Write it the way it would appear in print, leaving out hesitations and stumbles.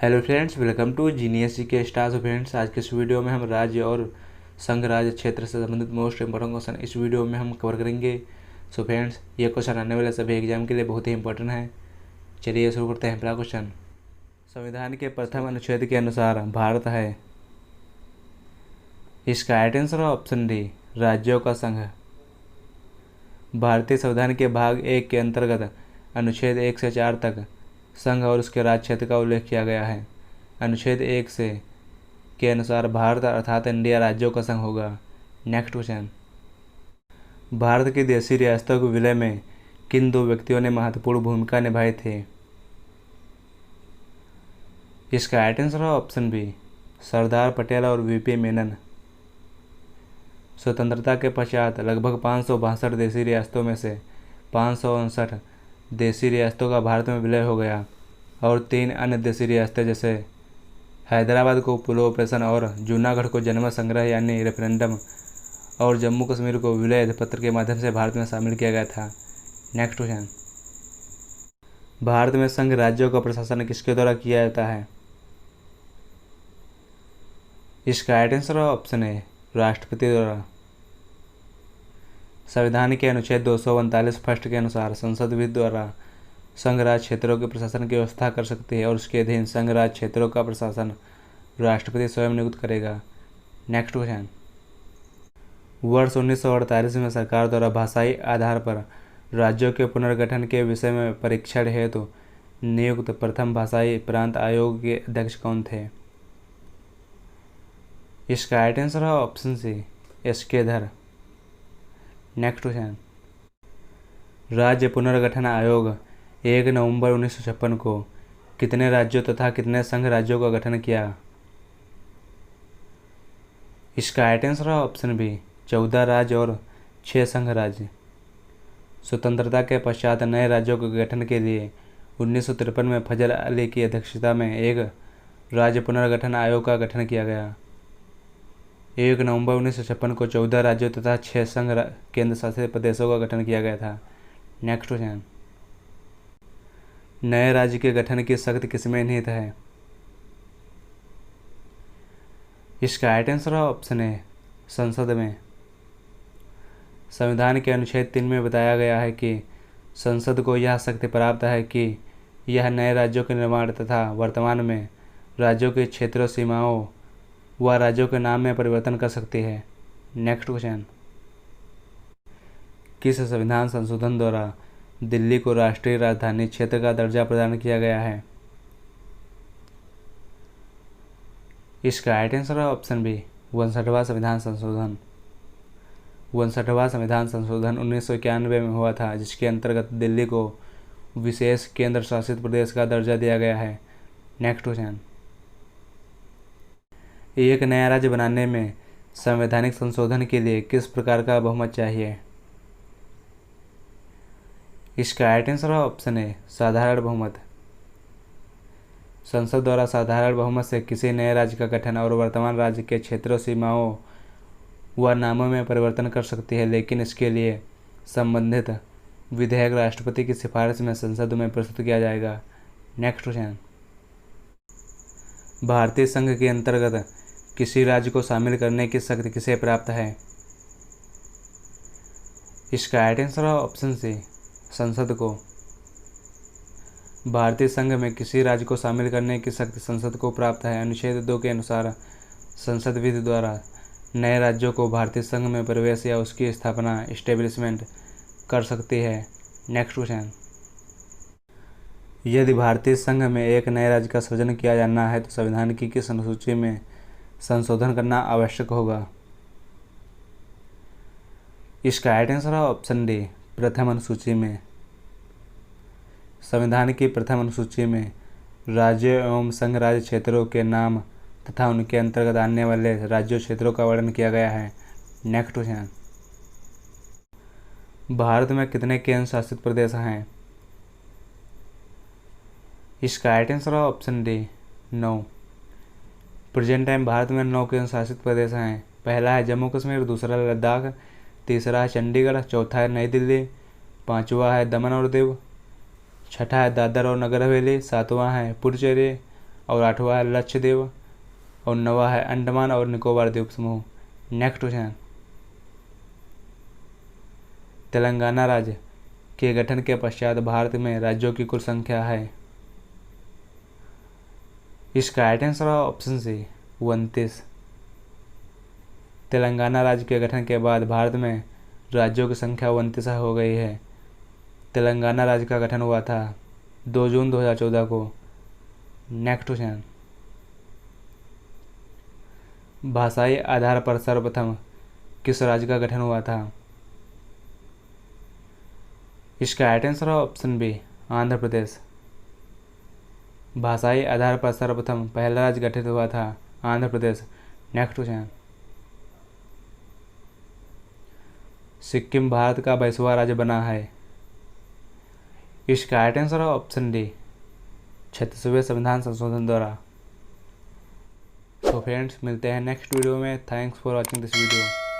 Hello friends, welcome to genius G के stars. Friends, आज के इस वीडियो में हम राज्य और संघ राज्य क्षेत्र से संबंधित मोस्ट इंपॉर्टेंट क्वेश्चन इस वीडियो में हम कवर करेंगे। सो फ्रेंड्स, ये क्वेश्चन आने वाले सभी एग्जाम के लिए बहुत ही इंपॉर्टेंट है। चलिए शुरू करते हैं पहला क्वेश्चन। संविधान के प्रथम अनुच्छेद के अनुसार भारत है। इसका राइट आंसर ऑप्शन डी, राज्यों का संघ। भारतीय संविधान के भाग 1 के अंतर्गत अनुच्छेद 1 से 4 तक संघ और उसके राज्य क्षेत्र का उल्लेख किया गया है। अनुच्छेद 1 से के अनुसार भारत अर्थात इंडिया राज्यों का संघ होगा। Next question. भारत की देशी रियासतों के विलय में किन दो व्यक्तियों ने महत्वपूर्ण भूमिका निभाई थी? इसका राइट आंसर है ऑप्शन बी, सरदार पटेल और वीपी मेनन। स्वतंत्रता के पश्चात लगभग 562 देशी रियासतों में से 559 देशी रियासतों का भारत में विलय हो गया और 3 अन्य देशी रियासतें जैसे हैदराबाद को पुलो ऑपरेशन और जूनागढ़ को जनमत संग्रह यानी रेफरेंडम और जम्मू कश्मीर को विलय पत्र के माध्यम से भारत में शामिल किया गया था। Next question. भारत में संघ राज्यों का प्रशासन किसके द्वारा किया जाता है? इसका राइट आंसर ऑप्शन ए, राष्ट्रपति द्वारा। संविधान के अनुच्छेद 239 फर्स्ट के अनुसार संसद विधि द्वारा संघ राज्य क्षेत्रों के प्रशासन की व्यवस्था कर सकती है और उसके अधीन संघ राज्य क्षेत्रों का प्रशासन राष्ट्रपति स्वयं नियुक्त करेगा। Next question. वर्ष 1948 में सरकार द्वारा भाषाई आधार पर राज्यों के पुनर्गठन के विषय में परीक्षण हेतु नियुक्त प्रथम भाषाई प्रांत आयोग के अध्यक्ष कौन थे? इसका राइट आंसर है ऑप्शन सी, एस.के. धर। Next question. राज्य पुनर्गठन आयोग 1 नवंबर 1956 को कितने राज्यों तथा कितने संघ राज्यों का गठन किया? इसका राइट आंसर है ऑप्शन बी, 14 राज्य और 6 संघ राज्य। स्वतंत्रता के पश्चात नए राज्यों के गठन के लिए 1953 में फजल अली की अध्यक्षता में एक राज्य पुनर्गठन आयोग का गठन किया गया। 1 नवंबर 1956 को 14 राज्यों तथा 6 संघ केंद्र शासित प्रदेशों का गठन किया गया था। Next question. नए राज्य के गठन की शक्ति किसमें निहित है? इसका राइट आंसर है ऑप्शन ए, संसद में। संविधान के अनुच्छेद 3 में बताया गया है कि संसद को यह शक्ति प्राप्त है कि यह नए राज्यों के निर्माण तथा वर्तमान में राज्यों की क्षेत्रीय सीमाओं व राज्यों के नाम में परिवर्तन कर सकती है। Next question. किस संविधान संशोधन द्वारा दिल्ली को राष्ट्रीय राजधानी क्षेत्र का दर्जा प्रदान किया गया है? इसका राइट आंसर है ऑप्शन बी, 59वां संविधान संशोधन। 59वां संविधान संशोधन 1991 में हुआ था, जिसके अंतर्गत दिल्ली को विशेष केंद्र शासित प्रदेश का दर्जा दिया गया है। Next question. एक नया राज्य बनाने में संवैधानिक संशोधन के लिए किस प्रकार का बहुमत चाहिए? इसका राइट आंसर है ऑप्शन ए, साधारण बहुमत। संसद द्वारा साधारण बहुमत से किसी नए राज्य का गठन और वर्तमान राज्य के क्षेत्रों सीमाओं व नामों में परिवर्तन कर सकती है, लेकिन इसके लिए संबंधित विधेयक राष्ट्रपति की सिफारिश में संसद में प्रस्तुत किया जाएगा। Next question. भारतीय संघ के अंतर्गत किसी राज्य को शामिल करने की शक्ति किसे प्राप्त है? इसका राइट आंसर है ऑप्शन सी, संसद को। भारतीय संघ में किसी राज्य को शामिल करने की शक्ति संसद को प्राप्त है। अनुच्छेद 2 के अनुसार संसद विधि द्वारा नए राज्यों को भारतीय संघ में प्रवेश या उसकी स्थापना एस्टेब्लिशमेंट कर सकती है। Next question. यदि भारतीय संघ में एक नए राज्य का सृजन किया जाना है तो संविधान की किस अनुसूची में संशोधन करना आवश्यक होगा? इसका राइट आंसर है ऑप्शन डी, प्रथम अनुसूची में। संविधान की प्रथम अनुसूची में राज्यों एवं संघ राज्य क्षेत्रों के नाम तथा उनके अंतर्गत आने वाले राज्यों क्षेत्रों का वर्णन किया गया है। Next question. भारत में कितने केंद्र शासित प्रदेश हैं? इसका राइट आंसर है option D, 9। Present time Bharat में 9 केंद्र शासित प्रदेश हैं। पहला है जम्मू कश्मीर, दूसरा लद्दाख, तीसरा है चंडीगढ़, चौथा है नई दिल्ली, पांचवा है दमन और दीव, छठा है दादर और नगर हवेली, सातवां है पुडुचेरी और 8वां है लक्षद्वीप और 9वां है अंडमान और निकोबार द्वीप समूह। नेक्स्ट क्वेश्चन, तेलंगाना राज्य के गठन के पश्चात भारत में राज्यों की कुल संख्या है। इसका राइट आंसर है ऑप्शन सी 29। तेलंगाना राज्य के गठन के बाद भारत में राज्यों की संख्या 29 हो गई है। तेलंगाना राज्य का गठन हुआ था 2 जून 2014 को। नेक्स्ट क्वेश्चन, भाषाई आधार पर सर्वप्रथम किस राज्य का गठन हुआ था। इसका राइट आंसर है ऑप्शन बी आंध्र प्रदेश। भाषाई आधार पर सर्वप्रथम पहला राज्य गठित हुआ था आंध्र प्रदेश। नेक्स्ट क्वेश्चन, सिक्किम भारत का 22वां राज्य बना है। इसका राइट आंसर है ऑप्शन डी 36वें संविधान संशोधन द्वारा। तो फ्रेंड्स, मिलते हैं नेक्स्ट वीडियो में। Thanks for watching this video.